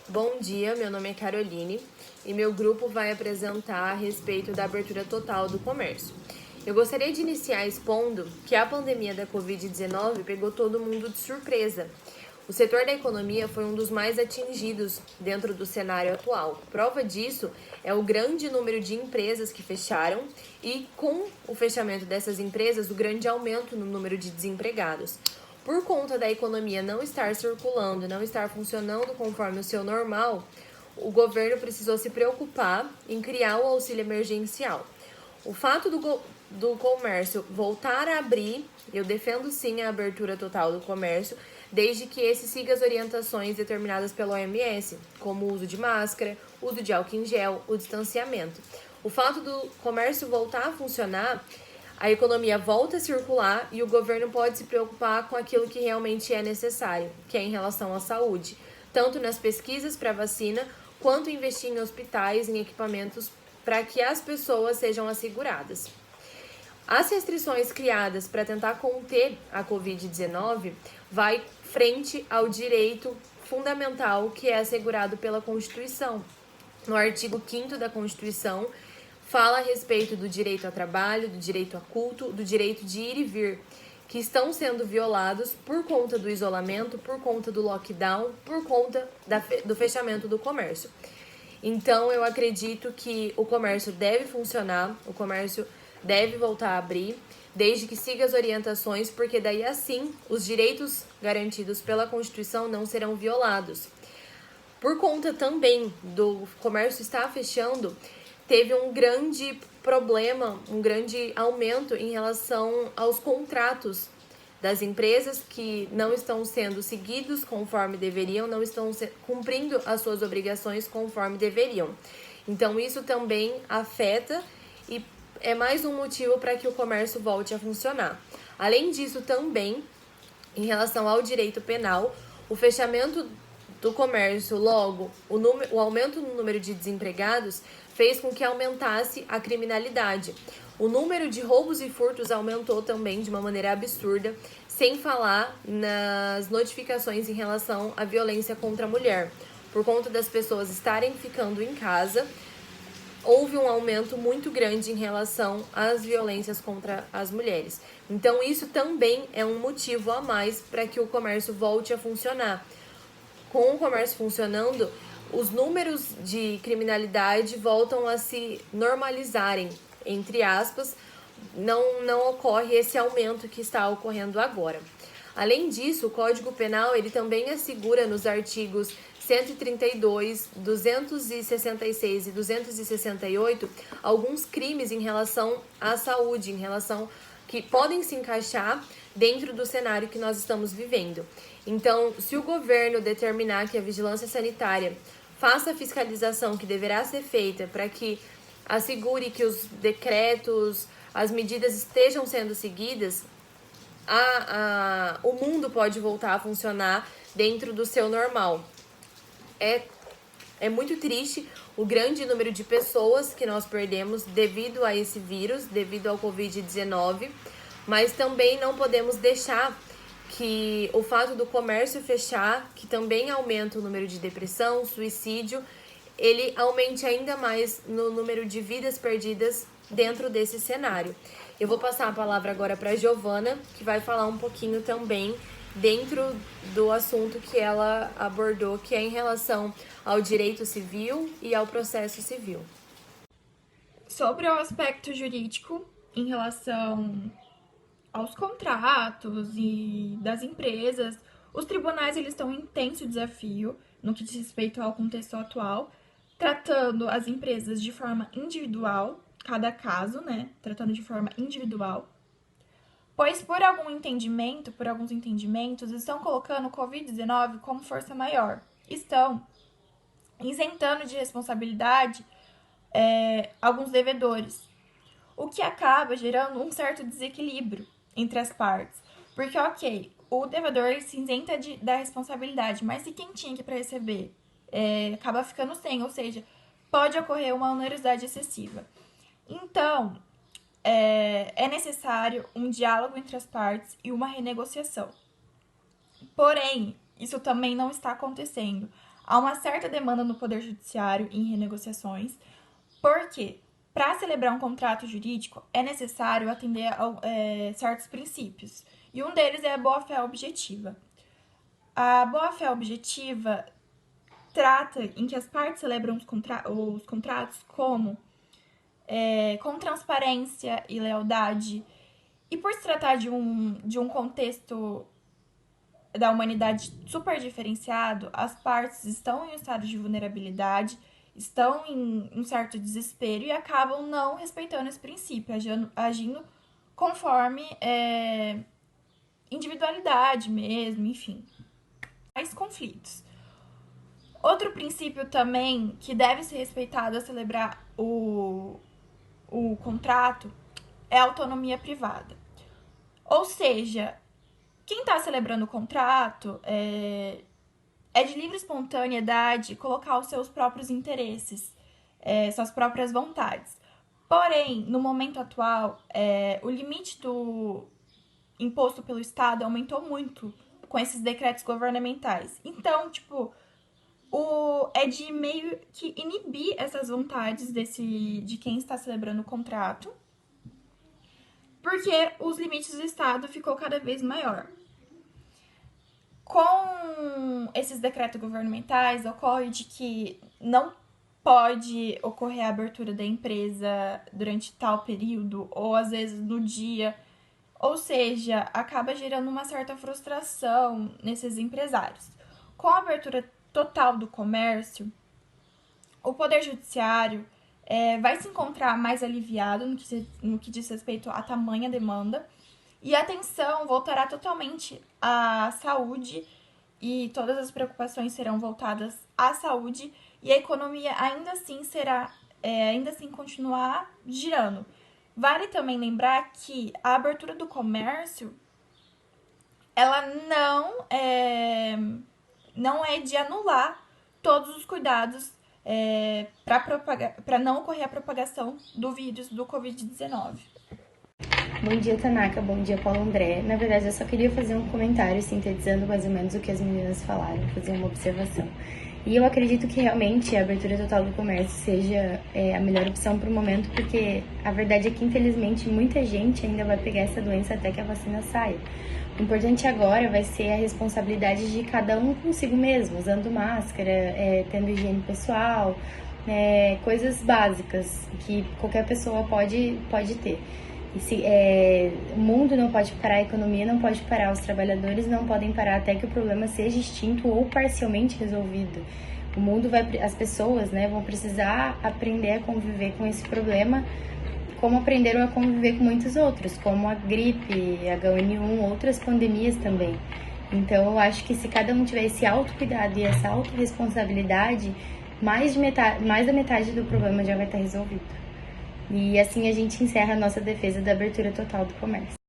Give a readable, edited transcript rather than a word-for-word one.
Bom dia, meu nome é Caroline e meu grupo vai apresentar a respeito da abertura total do comércio. Eu gostaria de iniciar expondo que a pandemia da Covid-19 pegou todo mundo de surpresa. O setor da economia foi um dos mais atingidos dentro do cenário atual. Prova disso é o grande número de empresas que fecharam e, com o fechamento dessas empresas, o grande aumento no número de desempregados. Por conta da economia não estar circulando, não estar funcionando conforme o seu normal, o governo precisou se preocupar em criar o auxílio emergencial. O fato do comércio voltar a abrir, eu defendo sim a abertura total do comércio, desde que esse siga as orientações determinadas pela OMS, como o uso de máscara, uso de álcool em gel, o distanciamento. O fato do comércio voltar a funcionar, a economia volta a circular e o governo pode se preocupar com aquilo que realmente é necessário, que é em relação à saúde, tanto nas pesquisas para vacina, quanto investir em hospitais, em equipamentos para que as pessoas sejam asseguradas. As restrições criadas para tentar conter a Covid-19 vai frente ao direito fundamental que é assegurado pela Constituição. No artigo 5º da Constituição, fala a respeito do direito ao trabalho, do direito a culto, do direito de ir e vir, que estão sendo violados por conta do isolamento, por conta do lockdown, por conta do fechamento do comércio. Então, eu acredito que o comércio deve funcionar, o comércio deve voltar a abrir, desde que siga as orientações, porque daí assim os direitos garantidos pela Constituição não serão violados. Por conta também do comércio estar fechando, teve um grande problema, um grande aumento em relação aos contratos das empresas que não estão sendo seguidos conforme deveriam, não estão cumprindo as suas obrigações conforme deveriam. Então, isso também afeta e é mais um motivo para que o comércio volte a funcionar. Além disso, também, em relação ao direito penal, o fechamento do comércio, logo, o aumento no número de desempregados fez com que aumentasse a criminalidade. O número de roubos e furtos aumentou também de uma maneira absurda, sem falar nas notificações em relação à violência contra a mulher. Por conta das pessoas estarem ficando em casa, houve um aumento muito grande em relação às violências contra as mulheres. Então, isso também é um motivo a mais para que o comércio volte a funcionar. Com o comércio funcionando, os números de criminalidade voltam a se normalizarem, entre aspas, não ocorre esse aumento que está ocorrendo agora. Além disso, o Código Penal ele também assegura nos artigos 132, 266 e 268 alguns crimes em relação à saúde, em relação que podem se encaixar dentro do cenário que nós estamos vivendo. Então, se o governo determinar que a vigilância sanitária faça a fiscalização que deverá ser feita para que assegure que os decretos, as medidas estejam sendo seguidas, o mundo pode voltar a funcionar dentro do seu normal. É muito triste o grande número de pessoas que nós perdemos devido a esse vírus, devido ao Covid-19, mas também não podemos deixar que o fato do comércio fechar, que também aumenta o número de depressão, suicídio, ele aumente ainda mais no número de vidas perdidas dentro desse cenário. Eu vou passar a palavra agora para a Giovana, que vai falar um pouquinho também dentro do assunto que ela abordou, que é em relação ao direito civil e ao processo civil. Sobre o aspecto jurídico em relação aos contratos e das empresas, os tribunais eles estão em intenso desafio no que diz respeito ao contexto atual, tratando as empresas de forma individual, cada caso, né? Tratando de forma individual. Pois por alguns entendimentos, estão colocando o Covid-19 como força maior. Estão isentando de responsabilidade alguns devedores, o que acaba gerando um certo desequilíbrio entre as partes. Porque, ok, o devedor se isenta da responsabilidade, mas se quem tinha que para receber acaba ficando sem, ou seja, pode ocorrer uma onerosidade excessiva. Então, é necessário um diálogo entre as partes e uma renegociação. Porém, isso também não está acontecendo. há uma certa demanda no Poder Judiciário em renegociações, porque para celebrar um contrato jurídico é necessário atender a certos princípios, e um deles é a boa-fé objetiva. A boa-fé objetiva trata em que as partes celebram os contratos com transparência e lealdade, e por se tratar de um contexto da humanidade super diferenciado, as partes estão em um estado de vulnerabilidade, estão em um certo desespero e acabam não respeitando esse princípio, agindo conforme individualidade mesmo, enfim. Mais conflitos. Outro princípio também que deve ser respeitado a celebrar o contrato é a autonomia privada. Ou seja, quem está celebrando o contrato é de livre espontaneidade colocar os seus próprios interesses, suas próprias vontades. Porém, no momento atual, o limite do imposto pelo Estado aumentou muito com esses decretos governamentais. Então, é de meio que inibir essas vontades de quem está celebrando o contrato, porque os limites do Estado ficou cada vez maior. Com esses decretos governamentais, ocorre de que não pode ocorrer a abertura da empresa durante tal período, ou às vezes no dia, ou seja, acaba gerando uma certa frustração nesses empresários. Com a abertura total do comércio, o Poder Judiciário vai se encontrar mais aliviado no que diz respeito à tamanha demanda, e a atenção voltará totalmente à saúde, e todas as preocupações serão voltadas à saúde, e a economia ainda assim continuar girando. Vale também lembrar que a abertura do comércio, ela não é de anular todos os cuidados para não ocorrer a propagação do vírus do Covid-19. Bom dia, Tanaka. Bom dia, Paulo André. Na verdade, eu só queria fazer um comentário sintetizando mais ou menos o que as meninas falaram, fazer uma observação. E eu acredito que realmente a abertura total do comércio seja a melhor opção para o momento, porque a verdade é que, infelizmente, muita gente ainda vai pegar essa doença até que a vacina saia. O importante agora vai ser a responsabilidade de cada um consigo mesmo, usando máscara, tendo higiene pessoal, coisas básicas que qualquer pessoa pode ter. O mundo não pode parar, a economia não pode parar, os trabalhadores não podem parar até que o problema seja extinto ou parcialmente resolvido. As pessoas vão precisar aprender a conviver com esse problema, como aprenderam a conviver com muitos outros, como a gripe, H1N1, outras pandemias também. Então, eu acho que se cada um tiver esse autocuidado e essa autorresponsabilidade, mais da metade do problema já vai estar resolvido. E assim a gente encerra a nossa defesa da abertura total do comércio.